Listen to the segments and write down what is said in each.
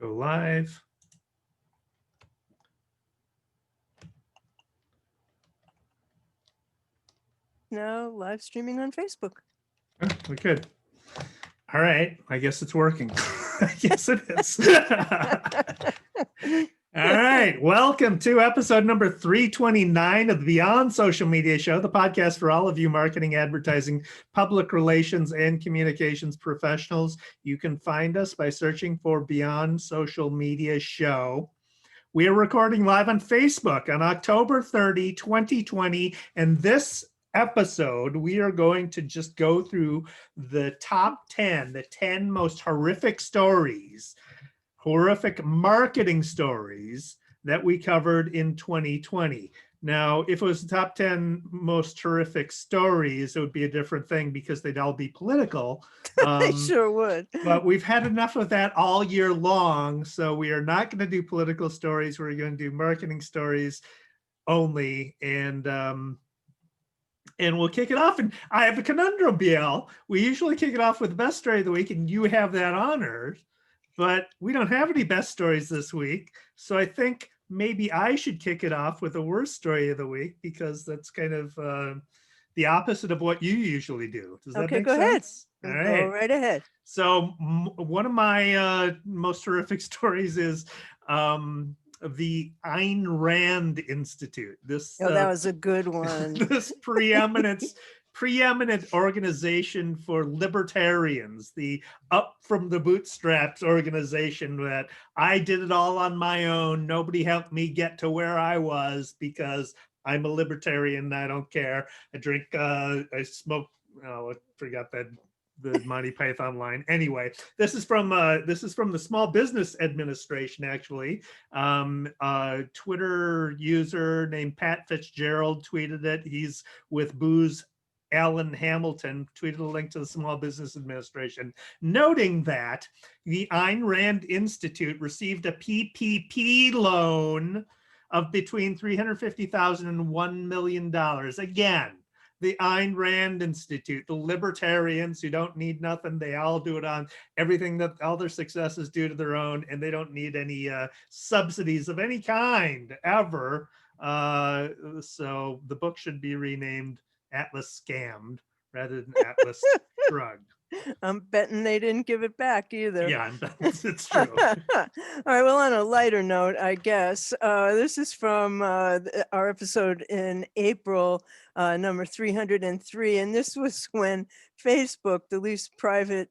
Go live. Now live streaming on Facebook. Oh, we could. All right. I guess it's working. I guess it is. All right. Welcome to episode number 329 of the Beyond Social Media Show, the podcast for all of you marketing, advertising, public relations, and communications professionals. You can find us by searching for Beyond Social Media Show. We are recording live on Facebook on October 30, 2020, and this episode, we are going to just go through the top 10, the 10 most horrific stories, horrific marketing stories that we covered in 2020. Now, if it was the top 10 most horrific stories, it would be a different thing because they'd all be political. I sure would. But we've had enough of that all year long, so we are not going to do political stories. We're going to do marketing stories only, and we'll kick it off. And I have a conundrum, BL. We usually kick it off with the best story of the week, and you have that honor, but we don't have any best stories this week. So I think maybe I should kick it off with the worst story of the week, because that's kind of the opposite of what you usually do. Does that make sense? All right. Go right ahead. So one of my most horrific stories is the Ayn Rand Institute. That was a good one. This preeminent organization for libertarians, the Up from the Bootstraps organization that I did it all on my own. Nobody helped me get to where I was because I'm a libertarian. I don't care. I drink, I smoke. Oh, I forgot that. The Monty Python line. Anyway, this is from the Small Business Administration, actually. Twitter user named Pat Fitzgerald tweeted it. He's with Booz Allen Hamilton, tweeted a link to the Small Business Administration, noting that the Ayn Rand Institute received a PPP loan of between $350,000 and $1 million. Again, the Ayn Rand Institute, the libertarians who don't need nothing. They all do it on everything that all their successes due to their own, and they don't need any subsidies of any kind ever. So the book should be renamed Atlast Scammed rather than Atlast Shrugged. I'm betting they didn't give it back either. Yeah, I'm betting it's true. All right, well, on a lighter note, I guess, this is from our episode in April, number 303, and this was when Facebook, the least private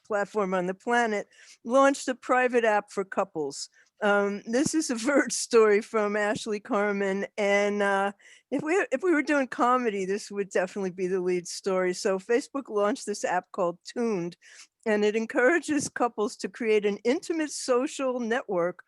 platform on the planet, launched a private app for couples. This is a Verge story from Ashley Carmen, and if we were doing comedy, this would definitely be the lead story. So Facebook launched this app called Tuned, and it encourages couples to create an intimate social network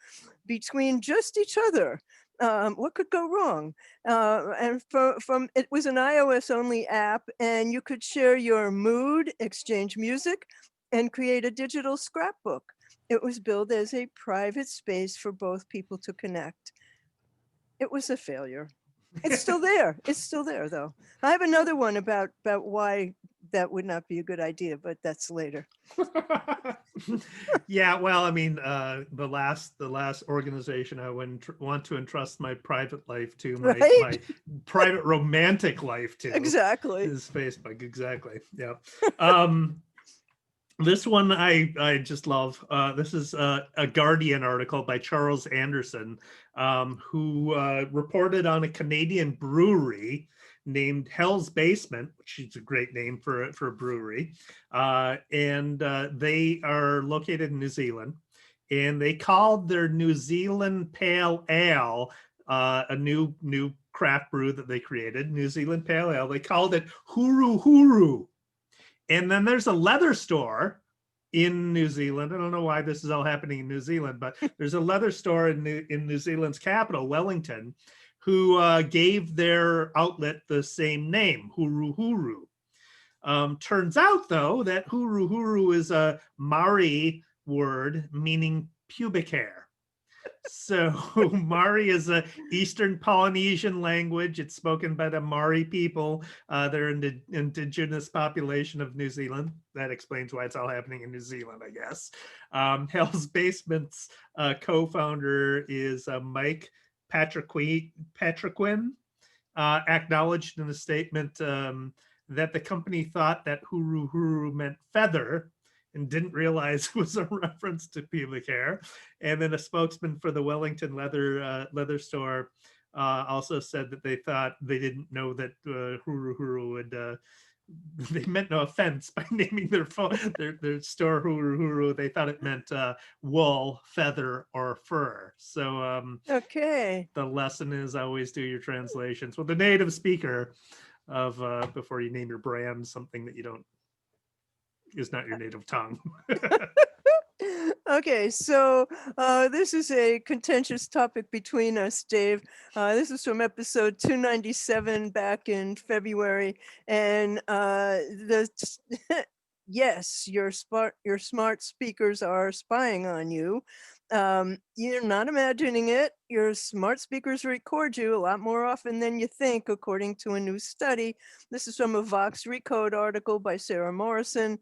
between just each other. What could go wrong? And from it was an iOS only app, and you could share your mood, exchange music, and create a digital scrapbook. It was billed as a private space for both people to connect. It was a failure. It's still there. It's still there, though. I have another one about why that would not be a good idea, but that's later. Yeah, well, I mean, the last organization I would want to entrust my private life to, my private romantic life to, exactly, is Facebook. Exactly. Yeah. This one I just love. This is a Guardian article by Charles Anderson, who reported on a Canadian brewery named Hell's Basement, which is a great name for a brewery. And they are located in New Zealand. And they called their New Zealand Pale Ale, a new craft brew that they created, New Zealand Pale Ale. They called it Huru Huru. And then there's a leather store in New Zealand. I don't know why this is all happening in New Zealand, but there's a leather store in New Zealand's capital, Wellington, who gave their outlet the same name, Huru Huru. Turns out, though, that Huru Huru is a Maori word meaning pubic hair. So Mari is a Eastern Polynesian language. It's spoken by the Mari people. They're an indigenous population of New Zealand. That explains why it's all happening in New Zealand, I guess. Hell's Basement's co-founder is Mike Patriquin, acknowledged in a statement that the company thought that huru huru meant feather and didn't realize it was a reference to pubic hair. And then a spokesman for the Wellington leather store also said that they didn't know that huru huru would they meant no offense by naming their store huru huru. They thought it meant wool, feather, or fur. So Okay. the lesson is always do your translations with the native speaker of before you name your brand something that you don't is not your native tongue. Okay, so this is a contentious topic between us, Dave. This is from episode 297 back in February, and yes, your smart speakers are spying on you. You're not imagining it. Your smart speakers record you a lot more often than you think, according to a new study. This is from a Vox Recode article by Sarah Morrison.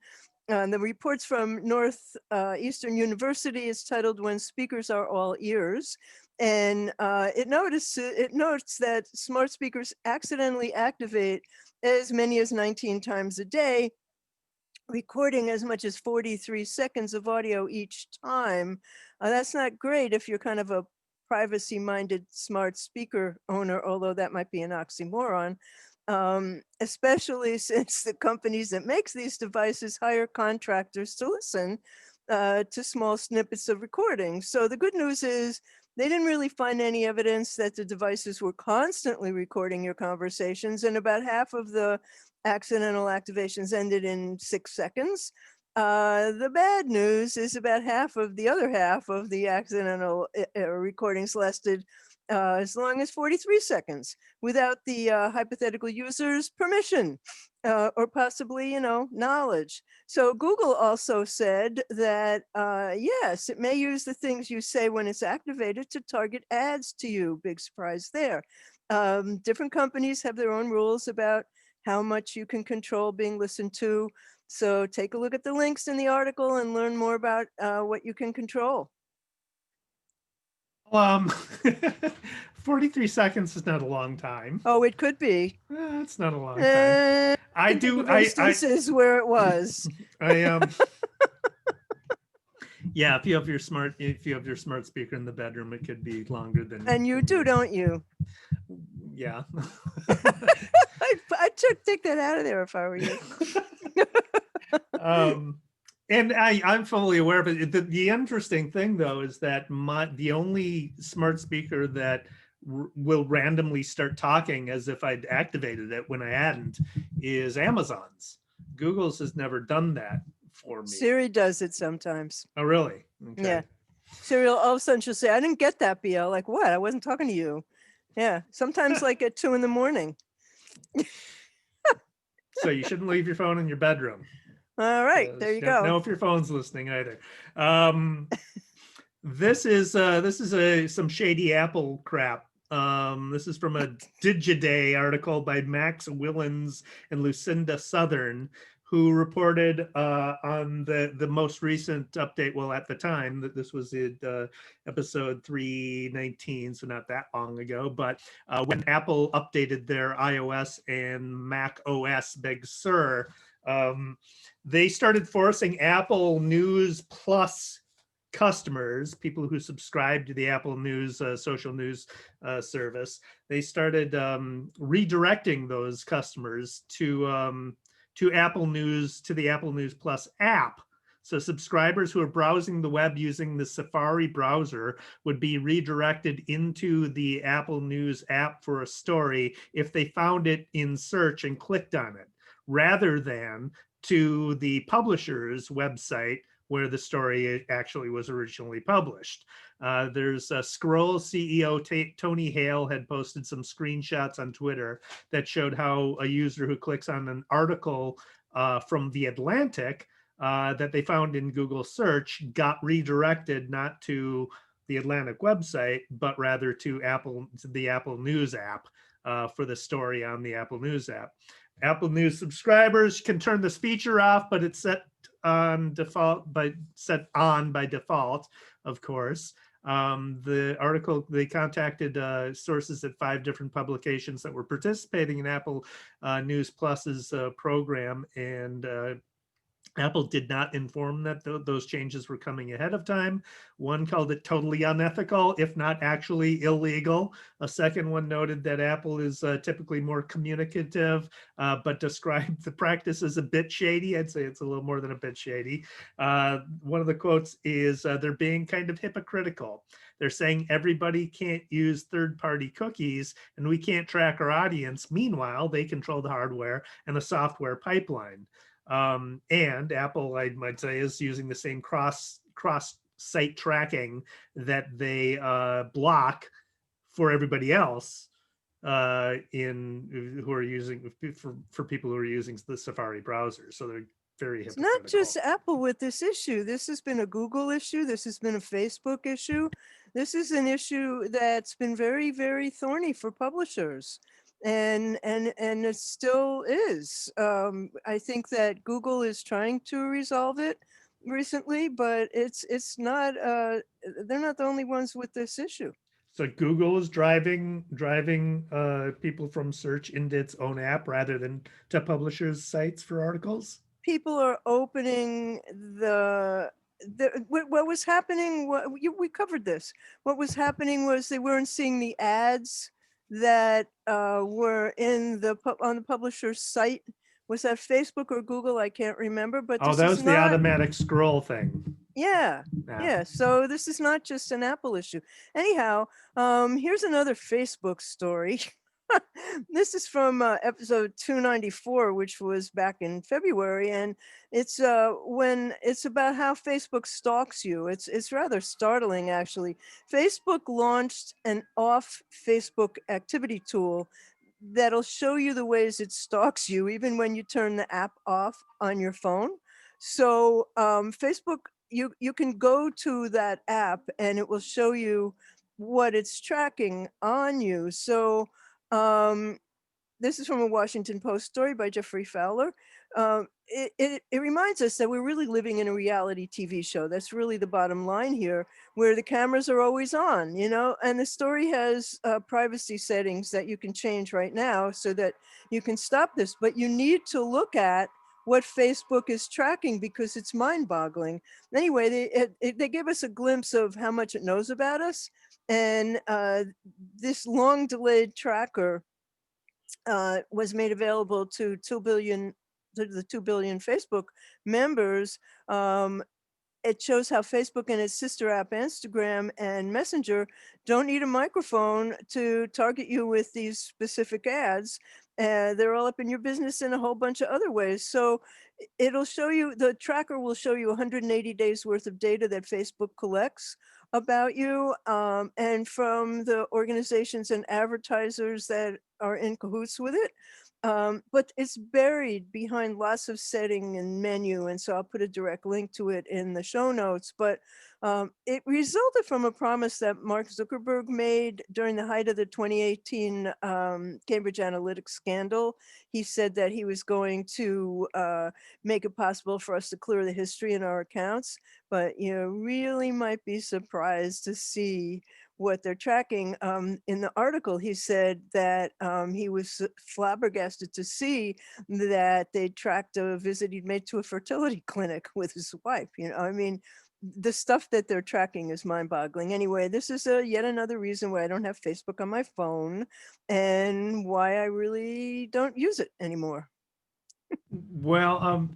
The report's from Northeastern University. It's titled "When Speakers Are All Ears." And it notes that smart speakers accidentally activate as many as 19 times a day, recording as much as 43 seconds of audio each time. That's not great if you're kind of a privacy-minded smart speaker owner, although that might be an oxymoron. Especially since the companies that makes these devices hire contractors to listen to small snippets of recordings. So the good news is they didn't really find any evidence that the devices were constantly recording your conversations, and about half of the accidental activations ended in 6 seconds. The bad news is about the other half of the accidental recordings lasted as long as 43 seconds without the hypothetical user's permission or possibly, knowledge. So Google also said that, yes, it may use the things you say when it's activated to target ads to you. Big surprise there. Different companies have their own rules about how much you can control being listened to. So take a look at the links in the article and learn more about what you can control. 43 seconds is not a long time. Oh, it could be. It's not a long time. I do. Instances where it was. Yeah, if you have your smart speaker in the bedroom, it could be longer than. And you do, don't you? Yeah. I'd take that out of there if I were you. And I'm fully aware of it. The interesting thing, though, is that the only smart speaker that will randomly start talking as if I'd activated it when I hadn't is Amazon's. Google's has never done that for me. Siri does it sometimes. Oh, really? Okay. Yeah. Siri all of a sudden she'll say, "I didn't get that, BL." Like, what? I wasn't talking to you. Yeah. Sometimes like at 2 a.m. So you shouldn't leave your phone in your bedroom. All right, there you go. Know if your phone's listening either. This is some shady Apple crap. This is from a Digiday article by Max Willens and Lucinda Southern, who reported on the most recent update. Well, at the time that this was in episode 319, so not that long ago, but when Apple updated their iOS and Mac OS Big Sur, they started forcing Apple News Plus customers, people who subscribe to the Apple News social news service. They started redirecting those customers to Apple News, to the Apple News Plus app. So subscribers who are browsing the web using the Safari browser would be redirected into the Apple News app for a story if they found it in search and clicked on it, rather than to the publisher's website where the story actually was originally published. There's a Scroll CEO Tony Hale had posted some screenshots on Twitter that showed how a user who clicks on an article from The Atlantic that they found in Google search got redirected not to the Atlantic website, but rather to the Apple News app for the story on the Apple News app. Apple News subscribers can turn this feature off, but it's set on by default, of course. The article, they contacted sources at 5 different publications that were participating in Apple News Plus's program, and Apple did not inform that those changes were coming ahead of time. One called it totally unethical, if not actually illegal. A second one noted that Apple is typically more communicative, but described the practice as a bit shady. I'd say it's a little more than a bit shady. One of the quotes is, they're being kind of hypocritical. They're saying everybody can't use third-party cookies and we can't track our audience. Meanwhile, they control the hardware and the software pipeline. And Apple, I might say, is using the same cross-site tracking that they block for everybody else who are using for people who are using the Safari browser. So they're very hypocritical. It's not just Apple with this issue. This has been a Google issue. This has been a Facebook issue. This is an issue that's been very, very thorny for publishers. And it still is. I think that Google is trying to resolve it recently, but it's not. They're not the only ones with this issue. So Google is driving people from search into its own app rather than to publishers' sites for articles. People are opening what was happening. We covered this. What was happening was they weren't seeing the ads that were on the publisher's site. Was that Facebook or Google? I can't remember. But oh, that was the automatic scroll thing. Yeah, yeah. So this is not just an Apple issue. Anyhow, here's another Facebook story. This is from episode 294, which was back in February, and it's about how Facebook stalks you. It's rather startling, actually. Facebook launched an off Facebook activity tool that'll show you the ways it stalks you, even when you turn the app off on your phone. So Facebook, you can go to that app and it will show you what it's tracking on you. So this is from a Washington Post story by Jeffrey Fowler. It reminds us that we're really living in a reality TV show. That's really the bottom line here, where the cameras are always on, and the story has privacy settings that you can change right now so that you can stop this, but you need to look at what Facebook is tracking because it's mind-boggling. Anyway, they gave us a glimpse of how much it knows about us, and this long-delayed tracker was made available to the 2 billion Facebook members. It shows how Facebook and its sister app Instagram and Messenger don't need a microphone to target you with these specific ads. They're all up in your business in a whole bunch of other ways. So it'll show you, the tracker will show you 180 days worth of data that Facebook collects about you, and from the organizations and advertisers that are in cahoots with it. But it's buried behind lots of setting and menu. And so I'll put a direct link to it in the show notes. But it resulted from a promise that Mark Zuckerberg made during the height of the 2018 Cambridge Analytica scandal. He said that he was going to make it possible for us to clear the history in our accounts. But you really might be surprised to see what they're tracking. In the article, he said that he was flabbergasted to see that they tracked a visit he'd made to a fertility clinic with his wife. I mean, the stuff that they're tracking is mind-boggling. Anyway, this is yet another reason why I don't have Facebook on my phone and why I really don't use it anymore. Well,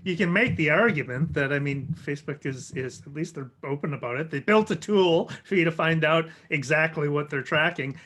you can make the argument that, I mean, Facebook is at least they're open about it. They built a tool for you to find out exactly what they're tracking.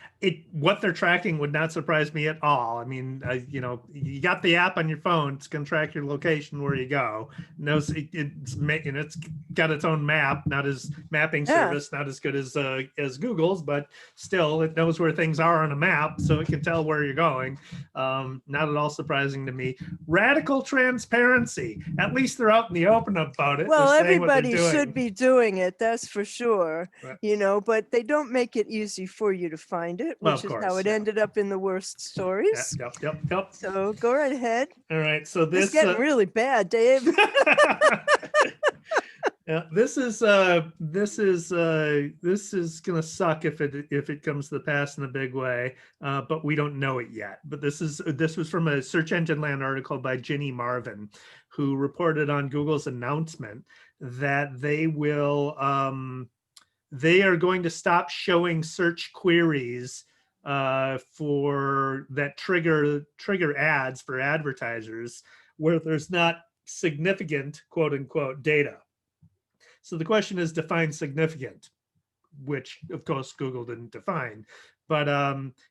What they're tracking would not surprise me at all. I mean, you got the app on your phone, it's going to track your location where you go. It's got its own map, not as mapping service, not as good as Google's, but still it knows where things are on a map, so it can tell where you're going. Not at all surprising to me. radical transparency. At least they're out in the open about it. Well, They're saying what they're everybody should doing. be doing it, that's for sure. Right. You know, but they don't make it easy for you to find it, Well, which of is how course, it yeah. ended up in the worst stories. Yep. So go right ahead. All right. So It's this getting really bad, Dave. yeah, this is gonna suck if it comes to pass in a big way, but we don't know it yet. But this was from a Search Engine Land article by Ginny Marvin, who reported on Google's announcement that they are going to stop showing search queries for that trigger ads for advertisers where there's not significant quote unquote data. So the question is define significant, which of course Google didn't define. But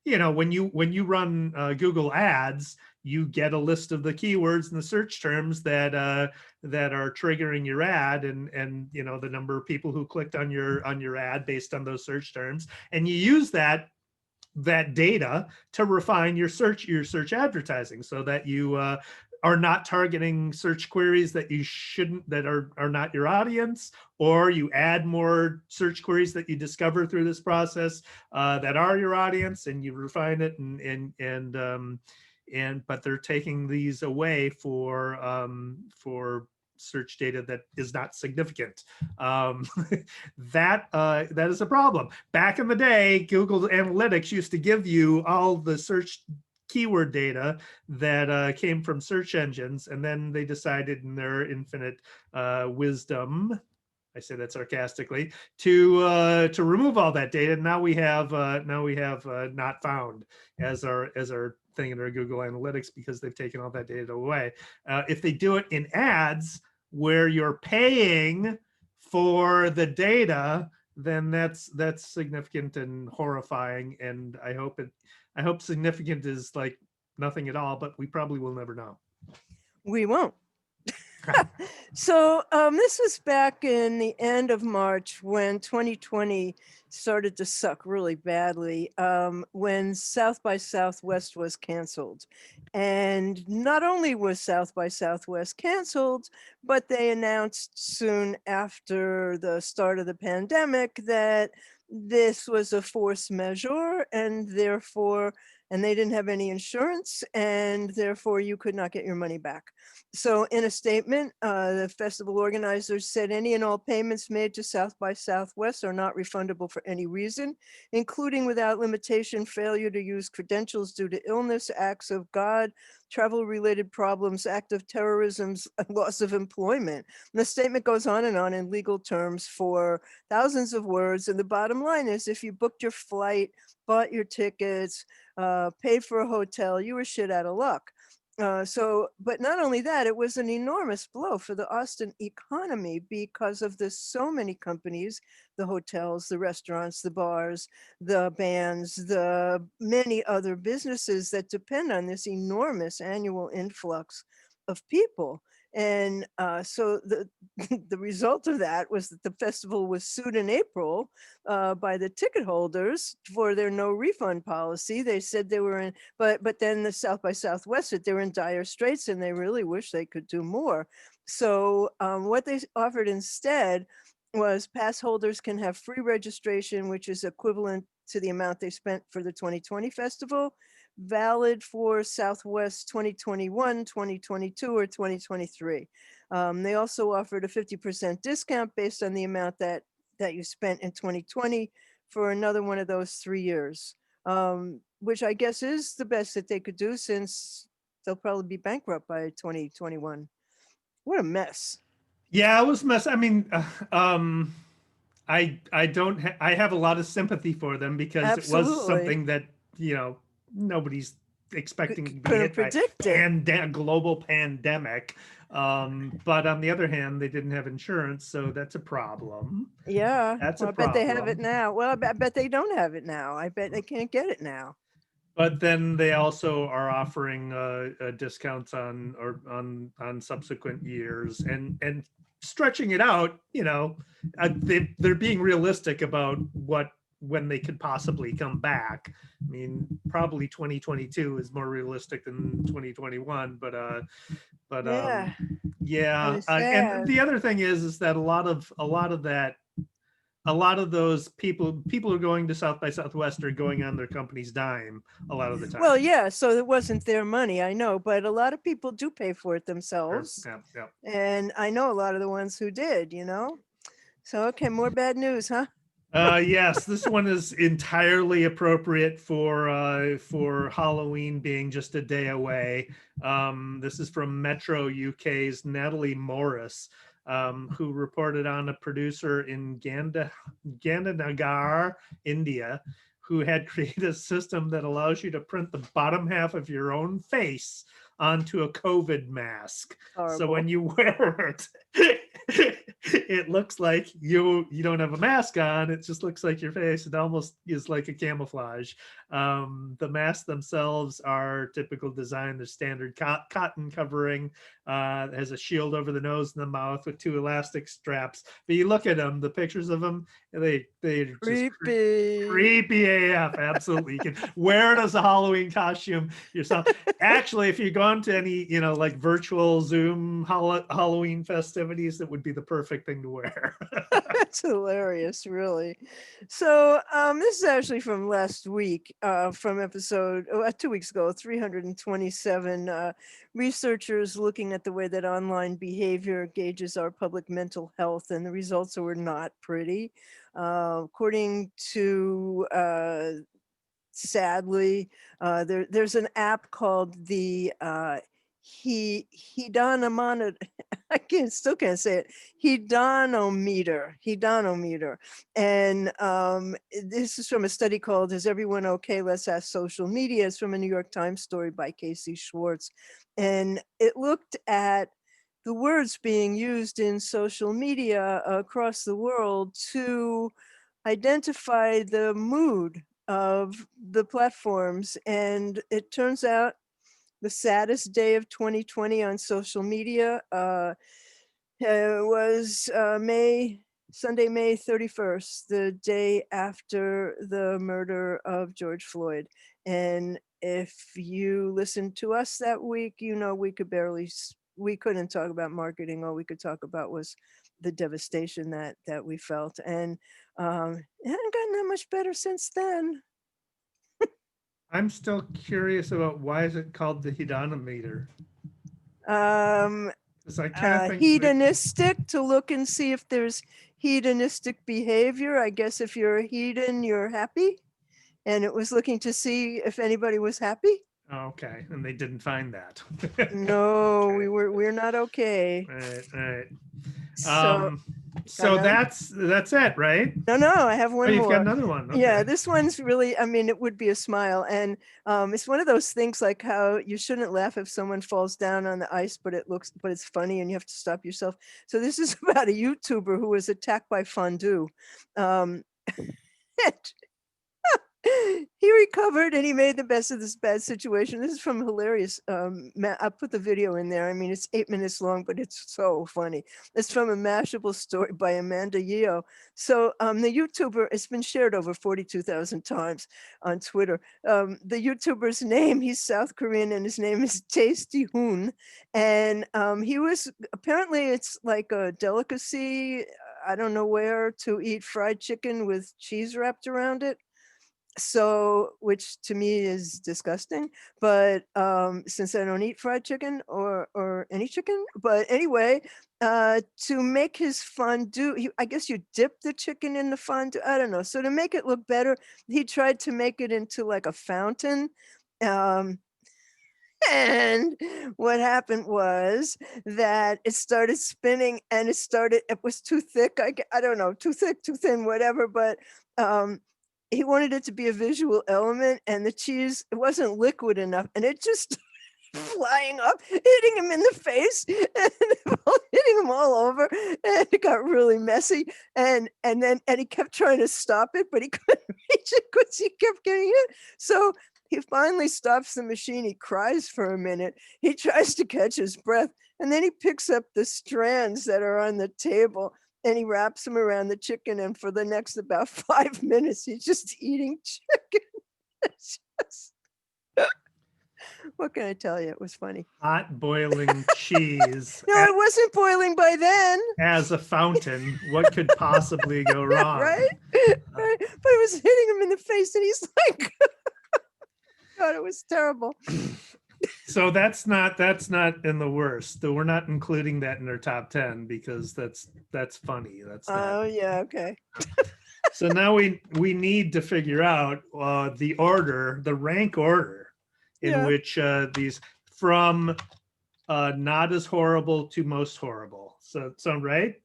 you know, when you run Google Ads, you get a list of the keywords and the search terms that are triggering your ad, and you know the number of people who clicked on your ad based on those search terms, and you use that data to refine your search advertising so that you are not targeting search queries that you shouldn't, that are not your audience, or you add more search queries that you discover through this process that are your audience, and you refine it, but they're taking these away for search data that is not significant. That is a problem. Back in the day, Google Analytics used to give you all the search keyword data that came from search engines, and then they decided in their infinite wisdom, I say that sarcastically, to remove all that data. Now we have not found as our thing in our Google Analytics, because they've taken all that data away. If they do it in ads where you're paying for the data, then that's significant and horrifying. And I hope significant is like nothing at all, but we probably will never know. We won't. So this was back in the end of March when 2020 started to suck really badly, when South by Southwest was canceled. And not only was South by Southwest canceled, but they announced soon after the start of the pandemic that this was a force majeure, and therefore, and they didn't have any insurance, and therefore you could not get your money back. So in a statement, the festival organizers said any and all payments made to South by Southwest are not refundable for any reason, including without limitation, failure to use credentials due to illness, acts of God, travel-related problems, act of terrorism, loss of employment. And the statement goes on in legal terms for thousands of words. And the bottom line is, if you booked your flight, bought your tickets, paid for a hotel, you were shit out of luck. But not only that, it was an enormous blow for the Austin economy because of the so many companies, the hotels, the restaurants, the bars, the bands, the many other businesses that depend on this enormous annual influx of people. And so the the result of that was that the festival was sued in April by the ticket holders for their no refund policy. They said they were in, but then the South by Southwest said they were in dire straits and they really wish they could do more. So what they offered instead was pass holders can have free registration, which is equivalent to the amount they spent for the 2020 festival, valid for Southwest 2021, 2022, or 2023. They also offered a 50% discount based on the amount that you spent in 2020 for another one of those 3 years, which I guess is the best that they could do since they'll probably be bankrupt by 2021. What a mess. Yeah, it was a mess. I mean, I have a lot of sympathy for them because Absolutely. it was something that, you know, nobody's expecting to be Couldn't hit predict by it. global pandemic. But on the other hand, they didn't have insurance, so that's a problem. Yeah, That's well, a I bet they have it problem. now. Well, I bet they don't have it now. I bet they can't get it now. But then they also are offering discounts on subsequent years and stretching it out. You know, they're being realistic about what when they could possibly come back. I mean, probably 2022 is more realistic than 2021, but Yeah, yeah. kind of And sad. the other thing is that a lot of those people who are going to South by Southwest are going on their company's dime a lot of the Well, time. yeah, so it wasn't their money, I know, but a lot of people do pay for it Sure. themselves. Yeah, yeah. And I know a lot of the ones who did, you know? So, okay, more bad news, huh? Yes, this one is entirely appropriate for Halloween being just a day away. This is from Metro UK's Natalie Morris, who reported on a producer in Gandhinagar, India, who had created a system that allows you to print the bottom half of your own face onto a COVID mask. So Horrible. when you wear it, it looks like you don't have a mask on. It just looks like your face. It almost is like a camouflage. The masks themselves are typical design. The standard cotton covering, has a shield over the nose and the mouth with two elastic straps. But you look at them, the pictures of them, they're just Creepy. creepy AF. Absolutely, you can wear it as a Halloween costume yourself. Actually, if you're going to any, like virtual Zoom Halloween festivities, that would be the perfect thing to wear. That's hilarious, really. So, this is actually from last week, from episode 2 weeks ago, 327. Researchers looking at the way that online behavior gauges our public mental health, and the results were not pretty. According to sadly, there's an app called the Hedonimeter. Still can't say it. Hedonimeter. And this is from a study called "Is Everyone Okay? Let's Ask Social Media." It's from a New York Times story by Casey Schwartz, and it looked at the words being used in social media across the world to identify the mood of the platforms. And it turns out the saddest day of 2020 on social media was Sunday, May 31st, the day after the murder of George Floyd. And if you listened to us that week, we couldn't talk about marketing. All we could talk about was the devastation that we felt. And it hasn't gotten that much better since then. I'm still curious about why is it called the Hedonimeter? Um, Because I can't think. Hedonistic, to look and see if there's hedonistic behavior. I guess if you're a hedon, you're happy. And it was looking to see if anybody was happy. Okay, and they didn't find that. No, Okay. we're not okay. All right, all right. So So got none? that's it, right? No, I have Oh, one you've got more. another one. Yeah, Okay. this one's really, I mean, it would be a smile. And it's one of those things like how you shouldn't laugh if someone falls down on the ice, but it's funny and you have to stop yourself. So this is about a YouTuber who was attacked by fondue. Um, he recovered and he made the best of this bad situation. This is from hilarious. I put the video in there. I mean, it's 8 minutes long, but it's so funny. It's from a Mashable story by Amanda Yeo. So the YouTuber, it's been shared over 42,000 times on Twitter. The YouTuber's name, he's South Korean, and his name is Tasty Hoon. And he was, apparently it's like a delicacy, I don't know where, to eat fried chicken with cheese wrapped around it. So, which to me is disgusting, but since I don't eat fried chicken or any chicken, but anyway, to make his fondue, I guess you dip the chicken in the fondue. I don't know. So to make it look better, he tried to make it into like a fountain. Um, and what happened was that it started spinning, and it was too thick. I don't know, too thick, too thin, whatever. But he wanted it to be a visual element, and the cheese, it wasn't liquid enough, and it just flying up, hitting him in the face, and hitting him all over, and it got really messy. And he kept trying to stop it, but he couldn't reach it because he kept getting hit. So he finally stops the machine. He cries for a minute. He tries to catch his breath, and then he picks up the strands that are on the table, and he wraps them around the chicken, and for the next about 5 minutes, he's just eating chicken. It's just- what can I tell you? It was funny. Hot boiling cheese No, it wasn't boiling by then. as a fountain. What could possibly go wrong? Right? Right. But it was hitting him in the face, and he's like, God, it was terrible. So that's not in the worst. We're not including that in our top 10 because that's funny. That's not. Oh, yeah, okay. So now we need to figure out the order, the rank order in Yeah. which these from not as horrible to most horrible. So sound right?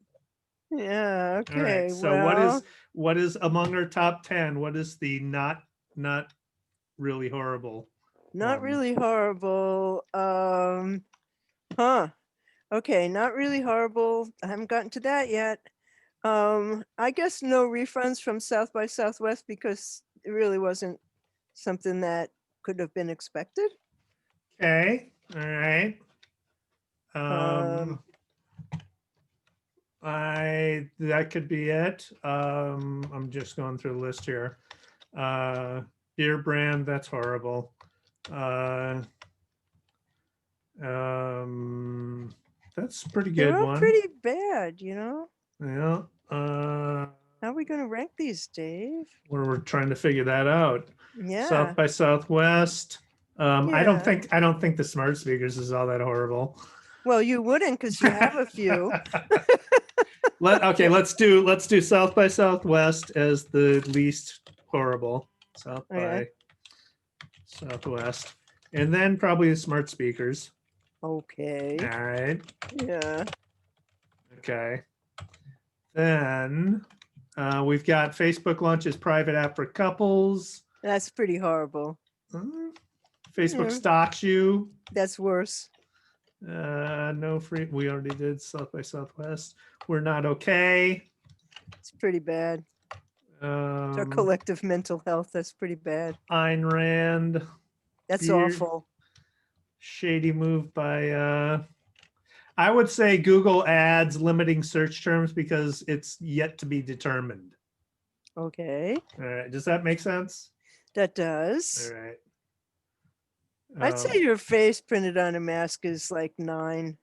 Yeah, All okay. right. So what is among our top 10? What is the not really horrible? Not really horrible. Okay, not really horrible. I haven't gotten to that yet. I guess no refunds from South by Southwest because it really wasn't something that could have been expected. Okay. All right. That could be it. I'm just going through the list here. Beer brand, that's horrible. That's a pretty good They're all one. pretty bad, you know. Yeah. How are we going to rank these, Dave? We're trying to figure that out. Yeah. South by Southwest. I don't Yeah. think the smart speakers is all that horrible. Well, you wouldn't because you have a few. Okay, let's do South by Southwest as the least horrible. South by Southwest. And then probably the smart speakers. Okay. All right. Yeah. Okay. Then we've got Facebook launches private app for couples. That's pretty horrible. Facebook Yeah. stalks you. That's worse. No free. We already did South by Southwest. We're not okay. It's pretty bad. It's our collective mental health. That's pretty bad. Ayn Rand. That's awful. Shady move by I would say Google Ads limiting search terms because it's yet to be determined. Okay. All right. Does that make sense? That does. All right. I'd say your face printed on a mask is like 9.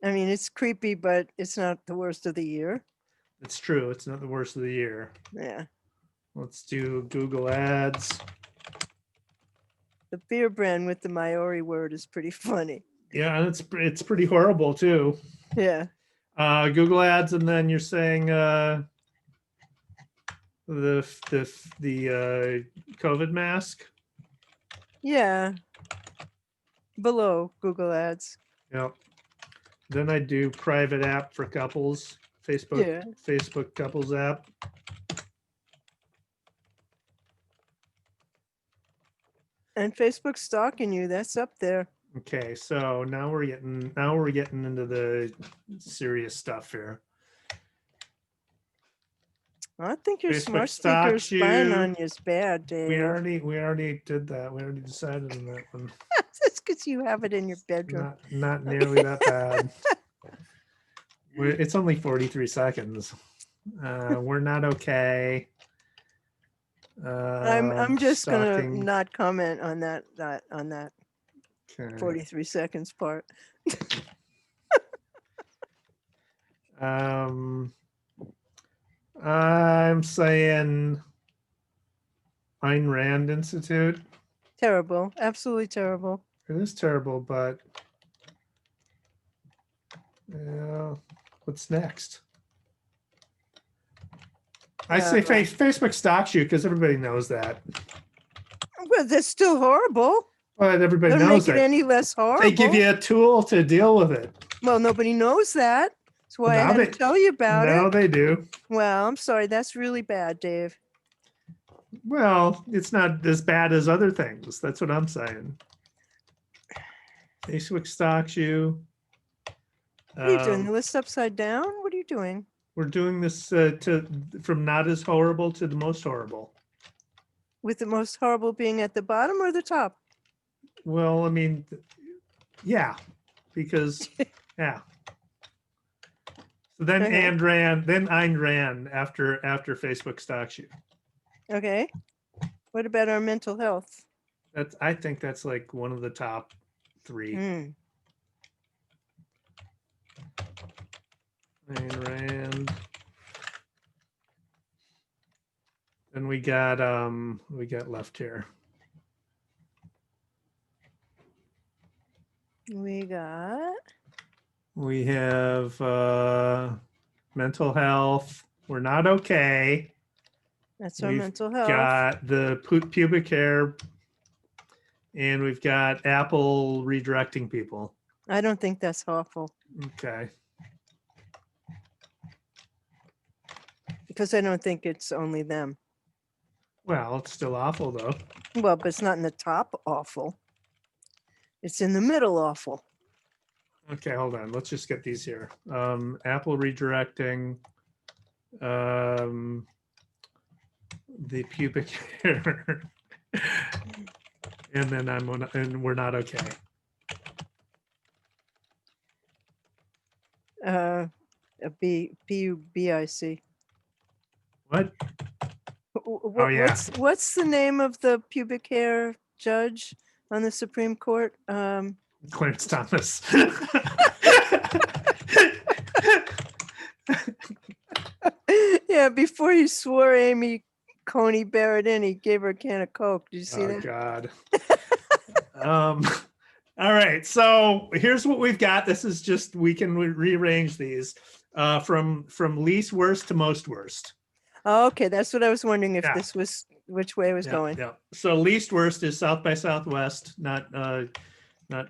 I mean, it's creepy, but it's not the worst of the year. It's true. It's not the worst of the year. Yeah. Let's do Google Ads. The beer brand with the Maori word is pretty funny. Yeah, and it's pretty horrible too. Yeah. Google Ads, and then you're saying the COVID mask. Yeah. Below Google Ads. Yep. Then I do private app for couples. Facebook couples app. And Facebook stalking you, that's up there. Okay, so now we're getting into the serious stuff here. I think your smart speaker spying on you is bad, Dave. We already did that. We already decided on that one. That's because you have it in your bedroom. Not nearly that bad. It's only 43 seconds. We're not okay. I'm just gonna not comment on that Okay. 43 seconds part. I'm saying Ayn Rand Institute. Terrible, absolutely terrible. It is terrible, but yeah. What's next? I say Facebook stalks you because everybody knows that. Well, that's still horrible. But everybody Doesn't knows make it any less horrible. They give you a tool to deal with it. Well, nobody knows that. That's why I had to tell you about it. No, they do. Well, I'm sorry. That's really bad, Dave. Well, it's not as bad as other things. That's what I'm saying. Facebook stalks you. What are you doing? The list upside down? What are you doing? We're doing this from not as horrible to the most horrible. With the most horrible being at the bottom or the top? Well, I mean, yeah, because, yeah. So then Okay. Ayn Rand after Facebook stalks you. Okay. What about our mental health? I think that's like one of the top 3. Hmm. Ayn Rand. Then we got left here. We have mental health. We're not okay. That's our We've mental health. got the pubic hair, and we've got Apple redirecting people. I don't think that's awful Okay. because I don't think it's only them. Well, it's still awful though. Well, but it's not in the top awful. It's in the middle awful. Okay, hold on. Let's just get these here. Apple redirecting, the pubic hair, and then we're not okay. Pubic. What? Oh, yeah. What's the name of the pubic hair judge on the Supreme Court? Clarence Thomas. Yeah, before he swore Amy Coney Barrett in, he gave her a can of Coke. Did you see that? God. All right, so here's what we've got. This is just, we can rearrange these from least worst to most worst. Oh, okay, that's what I was wondering if Yeah. this was which way it was going. Yeah. So least worst is South by Southwest, not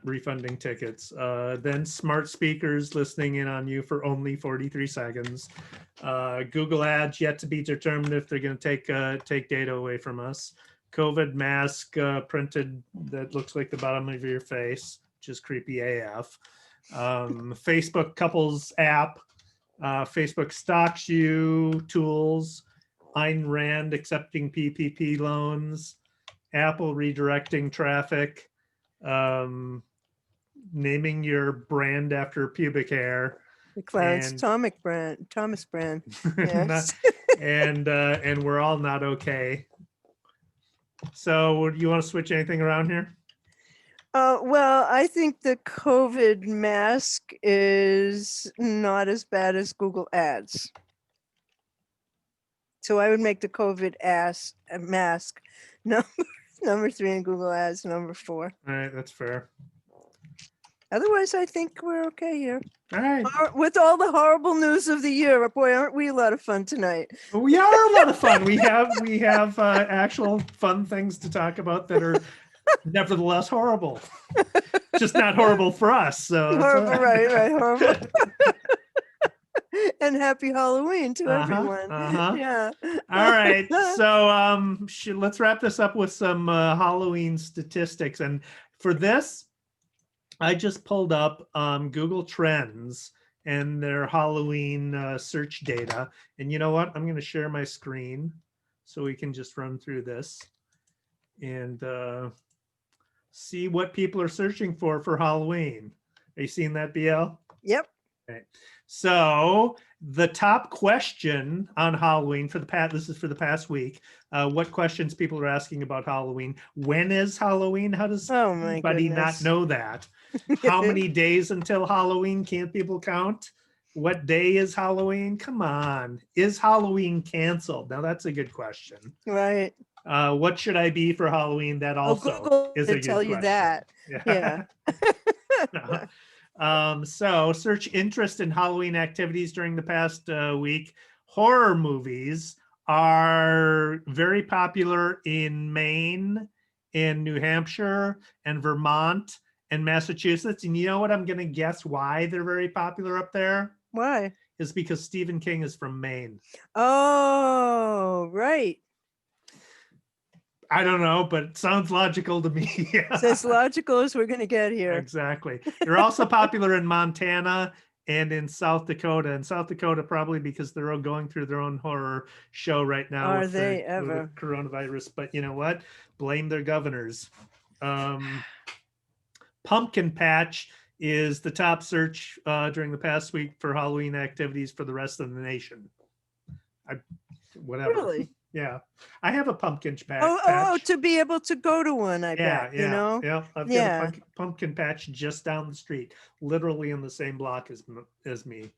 refunding tickets. Then smart speakers listening in on you for only 43 seconds. Google ads yet to be determined if they're going to take data away from us. COVID mask printed that looks like the bottom of your face, which is creepy AF. Facebook couples app. Facebook stalks you tools. Ayn Rand accepting PPP loans. Apple redirecting traffic. Naming your brand after pubic hair. The Clarence Thomas brand. Yes. and we're all not okay. So do you want to switch anything around here? Well, I think the COVID mask is not as bad as Google ads. So I would make the COVID mask number 3 and Google ads number 4. All right, that's fair. Otherwise, I think we're okay here. All right. With all the horrible news of the year, boy, aren't we a lot of fun tonight? We are a lot of fun. We have actual fun things to talk about that are nevertheless horrible. Just not horrible for us. So horrible, right, horrible. And happy Halloween to everyone. Yeah. All right. So let's wrap this up with some Halloween statistics. And for this, I just pulled up Google Trends and their Halloween search data. And you know what? I'm going to share my screen so we can just run through this and see what people are searching for Halloween. Are you seeing that, BL? Yep. Okay. So the top question on Halloween for the past week, what questions people are asking about Halloween? When is Halloween? How does anybody not know that? How many days until Halloween? Can't people count? What day is Halloween? Come on. Is Halloween canceled? Now that's a good question. Right. What should I be for Halloween? That also Google is a good tell question. You that. Yeah. So search interest in Halloween activities during the past week. Horror movies are very popular in Maine, in New Hampshire, and Vermont, and Massachusetts. And you know what? I'm going to guess why they're very popular up there. Why? Is because Stephen King is from Maine. Oh, right. I don't know, but it sounds logical to me. It's as logical as we're going to get here. Exactly. They're also popular in Montana and in South Dakota. And South Dakota probably because they're all going through their own horror show right now. Are with they the ever? Coronavirus. But you know what? Blame their governors. Pumpkin Patch is the top search during the past week for Halloween activities for the rest of the nation. Whatever. Really? Yeah. I have a pumpkin Oh, patch. to be able to go to one, I Yeah, bet, you know? yeah. I've Yeah. got a pumpkin patch just down the street, literally in the same block as me.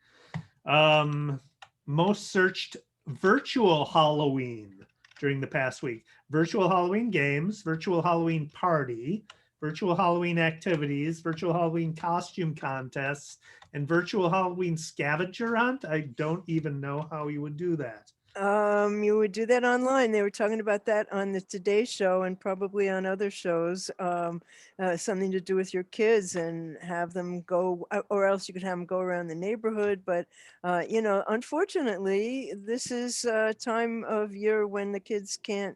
Most searched virtual Halloween during the past week. Virtual Halloween games, virtual Halloween party, virtual Halloween activities, virtual Halloween costume contests, and virtual Halloween scavenger hunt. I don't even know how you would do that. You would do that online. They were talking about that on the Today Show and probably on other shows. Something to do with your kids and have them go, or else you could have them go around the neighborhood. But you know, unfortunately, this is a time of year when the kids can't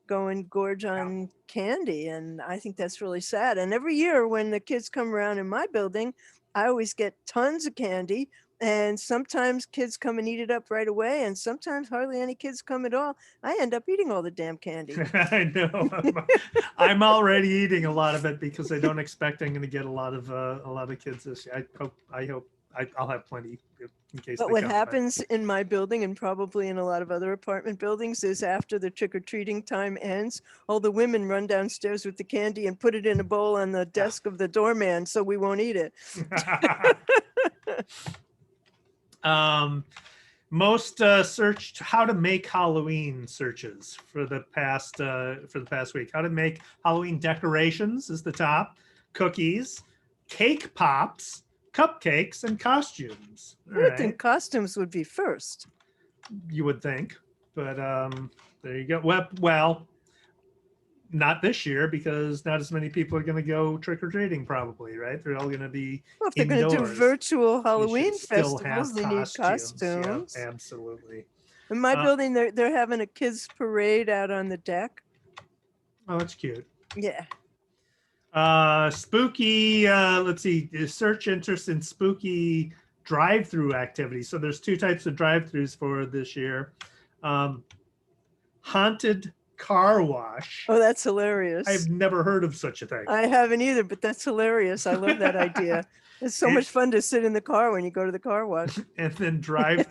go and gorge on candy, and I think that's really sad. And every year when the kids come around in my building, I always get tons of candy, and sometimes kids come and eat it up right away, and sometimes hardly any kids come at all. I end up eating all the damn candy. I know. I'm already eating a lot of it because I don't expect I'm going to get a lot of kids this year. I hope I'll have plenty in case. But they what come. happens in my building and probably in a lot of other apartment buildings is after the trick-or-treating time ends, all the women run downstairs with the candy and put it in a bowl on the desk of the doorman so we won't eat it. Most searched how to make Halloween searches for the past week. How to make Halloween decorations is the top. Cookies, cake pops, cupcakes, and costumes. I would think costumes would be first. You would think, but there you go. Well, not this year because not as many people are going to go trick-or-treating probably, right? They're all going to be Well, if they're going to do virtual Halloween festivals, they need costumes. Yeah, absolutely. In my building, they're having a kids parade out on the deck. Oh, that's cute. Yeah. Spooky, let's see, search interest in spooky drive-through activities. So there's two types of drive-throughs for this year. Haunted car wash. Oh, that's hilarious. I've never heard of such a thing. I haven't either, but that's hilarious. I love that idea. It's so much fun to sit in the car when you go to the car wash. And then drive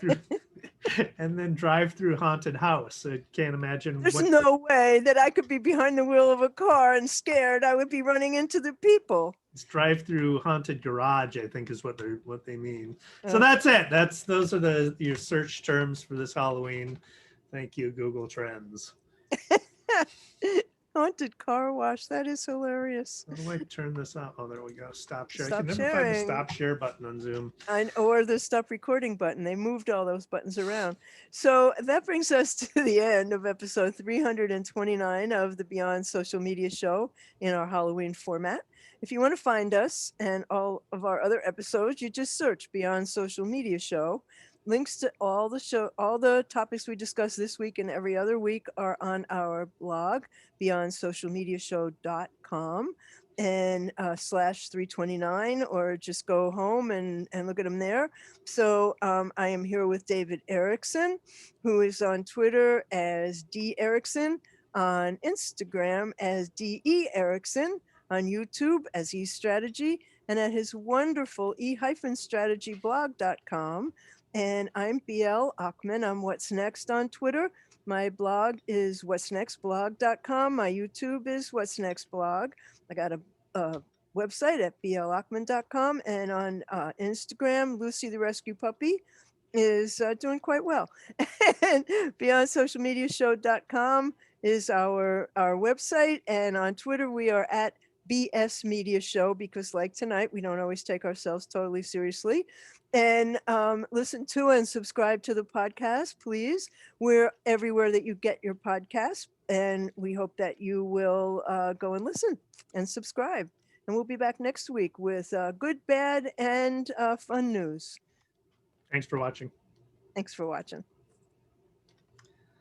through haunted house. I can't imagine. There's no way that I could be behind the wheel of a car and scared. I would be running into the people. It's drive through haunted garage, I think is what they mean. So that's it. Those are your search terms for this Halloween. Thank you, Google Trends. Haunted car wash. That is hilarious. How do I turn this off? Oh, there we go. Stop share. Stop I can never find the stop share button on Zoom. Or the stop recording button. They moved all those buttons around. So that brings us to the end of episode 329 of the Beyond Social Media Show in our Halloween format. If you want to find us and all of our other episodes, you just search Beyond Social Media Show. Links to all the topics we discuss this week and every other week are on our blog, beyondsocialmediashow.com and /329, or just go home and look at them there. So I am here with David Erickson, who is on Twitter as D Erickson, on Instagram as DE Erickson, on YouTube as eStrategy, and at his wonderful e-strategyblog.com. And I'm BL Achman. I'm What's Next on Twitter. My blog is what'snextblog.com. My YouTube is What's Next Blog. I got a website at blachman.com. And on Instagram, Lucy the Rescue Puppy is doing quite well. And beyondsocialmediashow.com is our website. And on Twitter, we are at BS Media Show, because like tonight, we don't always take ourselves totally seriously. And listen to and subscribe to the podcast, please. We're everywhere that you get your podcasts, and we hope that you will go and listen and subscribe. And we'll be back next week with good, bad, and fun news. Thanks for watching. Thanks for watching.